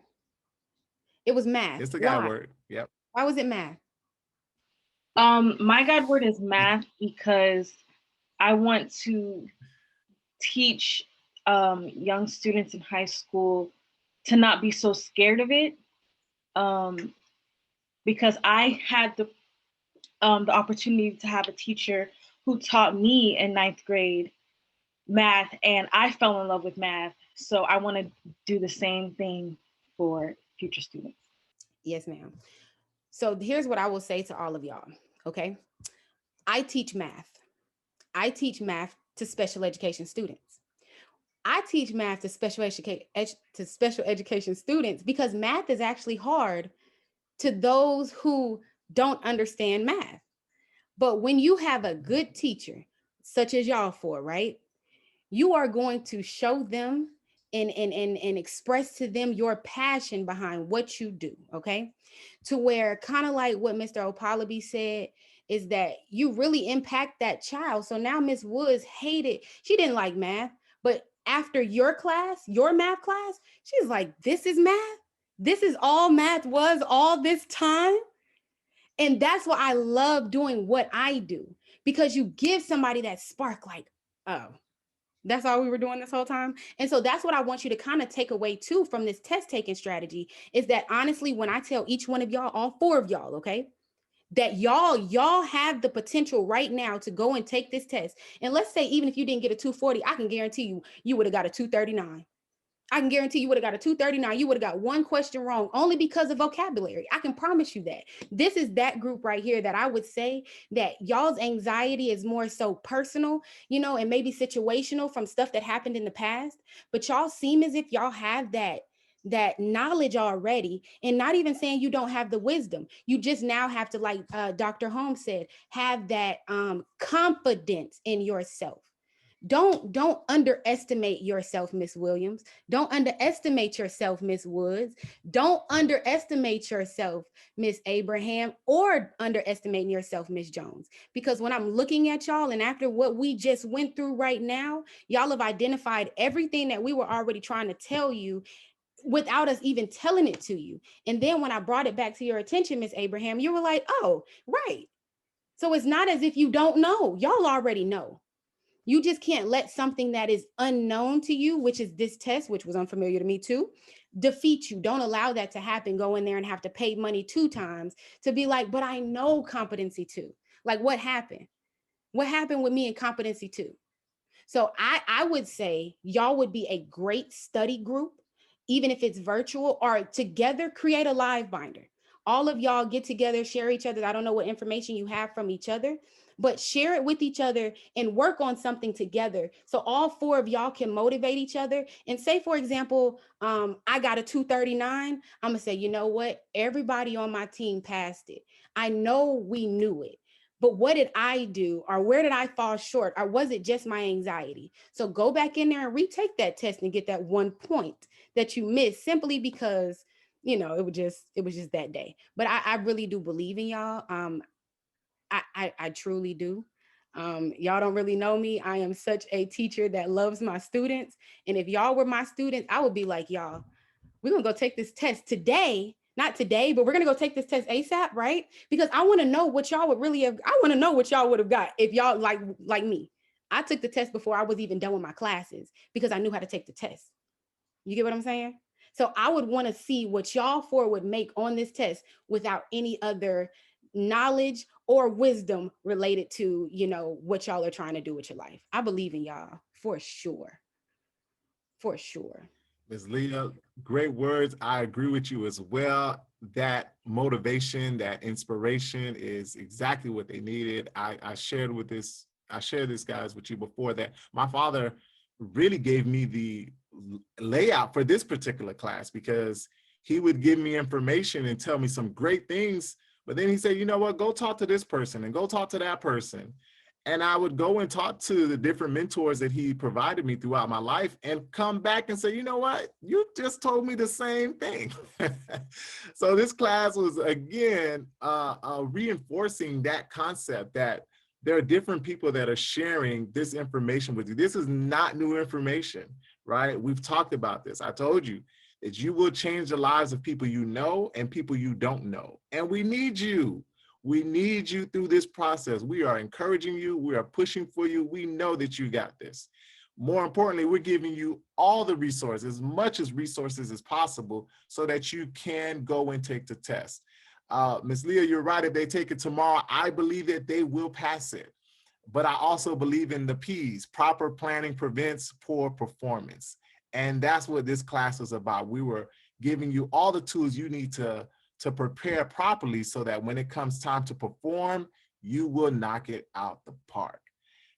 It was math. It's a guide word. Yep. Why was it math? My guide word is math because I want to teach young students in high school to not be so scared of it, because I had the opportunity to have a teacher who taught me in 9th grade math, and I fell in love with math. So I want to do the same thing for future students. Yes, ma'am. So here's what I will say to all of y'all, okay? I teach math. I teach math to special education students. I teach math to special education students because math is actually hard to those who don't understand math. But when you have a good teacher, such as y'all four, right? You are going to show them and express to them your passion behind what you do, okay? To where, kind of like what Mr. Okpalobi said, is that you really impact that child. So now Miss Woods she didn't like math, but after your math class, she's like, this is math? This is all math was all this time? And that's why I love doing what I do, because you give somebody that spark, like, oh, that's all we were doing this whole time. And so that's what I want you to kind of take away too from this test taking strategy, is that honestly, when I tell each one of y'all, all four of y'all, okay, that y'all have the potential right now to go and take this test. And let's say, even if you didn't get a 240, I can guarantee you would have got a 239. I can guarantee you would have got a 239. You would have got one question wrong only because of vocabulary. I can promise you that. This is that group right here that I would say that y'all's anxiety is more so personal, you know, and maybe situational from stuff that happened in the past. But y'all seem as if y'all have that knowledge already, and not even saying you don't have the wisdom. You just now have to, like Dr. Holmes said, have that confidence in yourself. Don't underestimate yourself, Miss Williams. Don't underestimate yourself, Miss Woods. Don't underestimate yourself, Miss Abraham, or underestimating yourself, Miss Jones. Because when I'm looking at y'all, and after what we just went through right now, y'all have identified everything that we were already trying to tell you without us even telling it to you. And then when I brought it back to your attention, Miss Abraham, you were like, oh, right. So it's not as if you don't know. Y'all already know. You just can't let something that is unknown to you, which is this test, which was unfamiliar to me too, defeat you. Don't allow that to happen. Go in there and have to pay money 2 times to be like, but I know competency 2. Like, what happened? What happened with me in competency 2? So I would say y'all would be a great study group, even if it's virtual, or together create a live binder. All of y'all get together, share each other. I don't know what information you have from each other, but share it with each other and work on something together. So all 4 of y'all can motivate each other. And say, for example, I got a 239. I'm gonna say, you know what? Everybody on my team passed it. I know we knew it. But what did I do? Or where did I fall short? Or was it just my anxiety? So go back in there and retake that test and get that 1 point that you missed simply because, you know, it was just that day. But I really do believe in y'all. I truly do. Y'all don't really know me. I am such a teacher that loves my students. And if y'all were my students, I would be like, y'all, we're gonna go take this test today. Not today, but we're gonna go take this test ASAP, right? Because I want to know what y'all would really have. I want to know what y'all would have got if y'all like me. I took the test before I was even done with my classes because I knew how to take the test. You get what I'm saying? So I would want to see what y'all 4 would make on this test without any other knowledge or wisdom related to, you know, what y'all are trying to do with your life. I believe in y'all for sure. For sure. Ms. Leah, great words. I agree with you as well. That motivation, that inspiration is exactly what they needed. I shared this, guys, with you before, that my father really gave me the layout for this particular class, because he would give me information and tell me some great things. But then he said, you know what, go talk to this person and go talk to that person. And I would go and talk to the different mentors that he provided me throughout my life and come back and say, you know what, you just told me the same thing. So this class was, again, reinforcing that concept that there are different people that are sharing this information with you. This is not new information, right? We've talked about this. I told you that you will change the lives of people you know and people you don't know. And we need you. We need you through this process. We are encouraging you. We are pushing for you. We know that you got this. More importantly, we're giving you all the resources, as much as resources as possible, so that you can go and take the test. Ms. Leah, you're right. If they take it tomorrow, I believe that they will pass it. But I also believe in the P's. Proper planning prevents poor performance. And that's what this class is about. We were giving you all the tools you need to prepare properly so that when it comes time to perform, you will knock it out the park.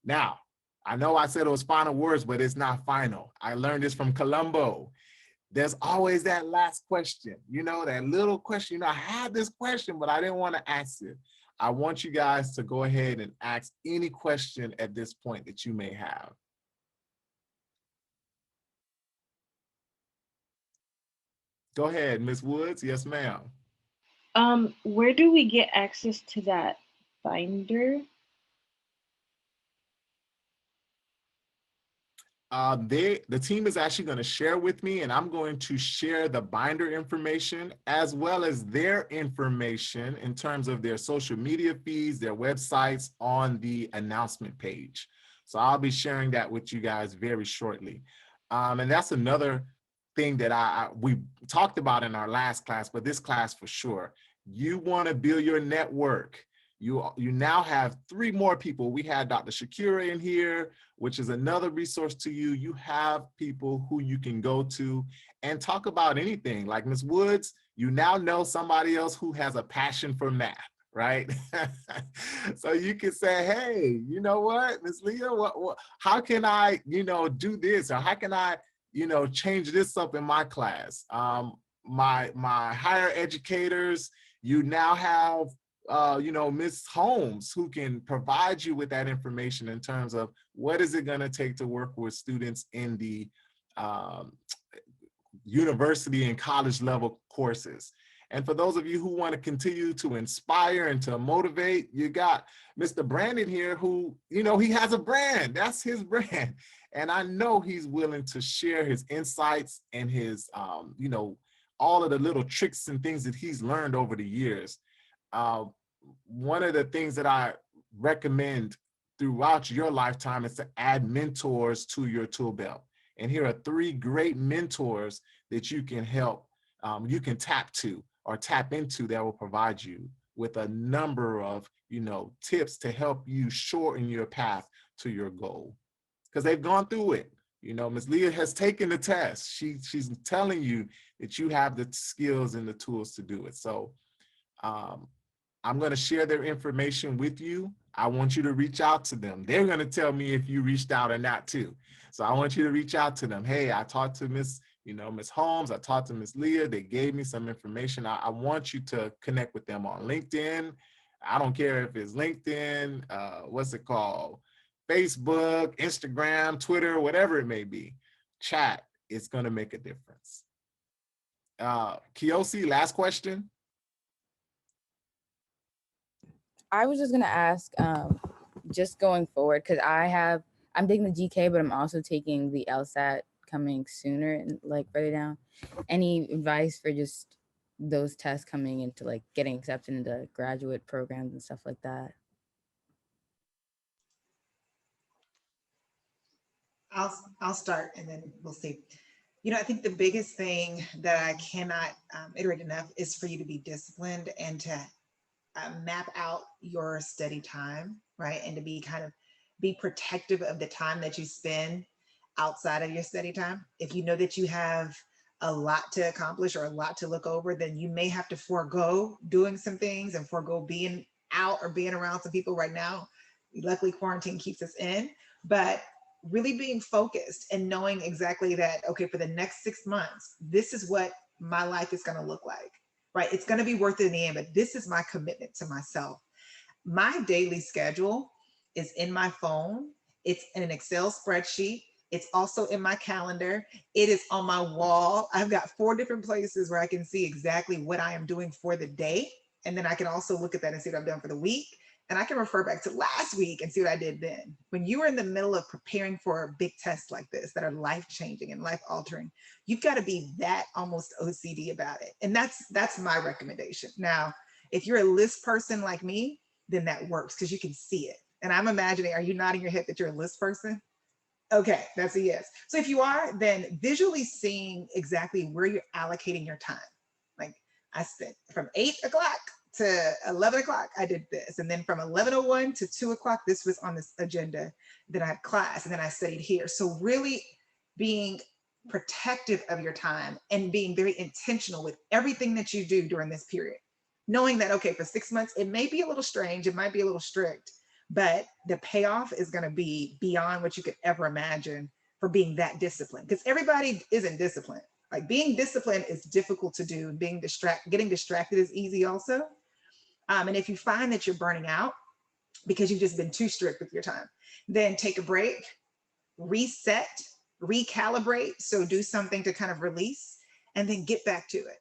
Now, I know I said it was final words, but it's not final. I learned this from Colombo. There's always that last question, you know, that little question. You know, I had this question, but I didn't want to ask it. I want you guys to go ahead and ask any question at this point that you may have. Go ahead, Ms. Woods. Yes, ma'am. Where do we get access to that binder? The team is actually going to share with me, and I'm going to share the binder information as well as their information in terms of their social media feeds, their websites on the announcement page. So I'll be sharing that with you guys very shortly. And that's another thing that we talked about in our last class, but this class for sure. You want to build your network. You now have 3 more people. We had Dr. Shakira in here, which is another resource to you. You have people who you can go to and talk about anything. Like Ms. Woods, you now know somebody else who has a passion for math, right? So you can say, hey, you know what, Ms. Leah, how can I, do this? Or how can I, change this up in my class? My higher educators, you now have Ms. Holmes, who can provide you with that information in terms of what is it going to take to work with students in the university and college level courses. And for those of you who want to continue to inspire and to motivate, you got Mr. Brandon here who, he has a brand. That's his brand. And I know he's willing to share his insights and his, all of the little tricks and things that he's learned over the years. One of the things that I recommend throughout your lifetime is to add mentors to your tool belt. And here are 3 great mentors that you can you can tap into that will provide you with a number of, tips to help you shorten your path to your goal. Because they've gone through it. Ms. Leah has taken the test. She's telling you that you have the skills and the tools to do it. So I'm going to share their information with you. I want you to reach out to them. They're going to tell me if you reached out or not too. So I want you to reach out to them. Hey, I talked to Ms. Holmes. I talked to Ms. Leah. They gave me some information. I want you to connect with them on LinkedIn. I don't care if it's LinkedIn, what's it called? Facebook, Instagram, Twitter, whatever it may be. Chat is going to make a difference. Kiyosi, last question. I was just gonna ask, just going forward, because I'm taking the GK, but I'm also taking the LSAT coming sooner and like further down. Any advice for just those tests coming into like getting accepted into graduate programs and stuff like that? I'll start and then we'll see. I think the biggest thing that I cannot iterate enough is for you to be disciplined and to map out your study time, right? And to be protective of the time that you spend outside of your study time. If you know that you have a lot to accomplish or a lot to look over, then you may have to forego doing some things and forego being out or being around some people right now. Luckily, quarantine keeps us in, but really being focused and knowing exactly that, okay, for the next 6 months, this is what my life is going to look like. Right? It's going to be worth it in the end, but this is my commitment to myself. My daily schedule is in my phone. It's in an Excel spreadsheet. It's also in my calendar. It is on my wall. I've got 4 different places where I can see exactly what I am doing for the day. And then I can also look at that and see what I've done for the week. And I can refer back to last week and see what I did then. When you are in the middle of preparing for a big test like this that are life-changing and life-altering, you've got to be that almost OCD about it. And that's my recommendation. Now, if you're a list person like me, then that works because you can see it. And I'm imagining, are you nodding your head that you're a list person? Okay, that's a yes. So if you are, then visually seeing exactly where you're allocating your time. Like I spent from 8 o'clock to 11 o'clock, I did this. And then from 11:01 to 2 o'clock, this was on this agenda. Then I had class and then I studied here. So really being protective of your time and being very intentional with everything that you do during this period. Knowing that, okay, for 6 months, it may be a little strange, it might be a little strict, but the payoff is gonna be beyond what you could ever imagine for being that disciplined. Because everybody isn't disciplined. Like being disciplined is difficult to do. Getting distracted is easy also. And if you find that you're burning out because you've just been too strict with your time, then take a break, reset, recalibrate. So do something to kind of release and then get back to it.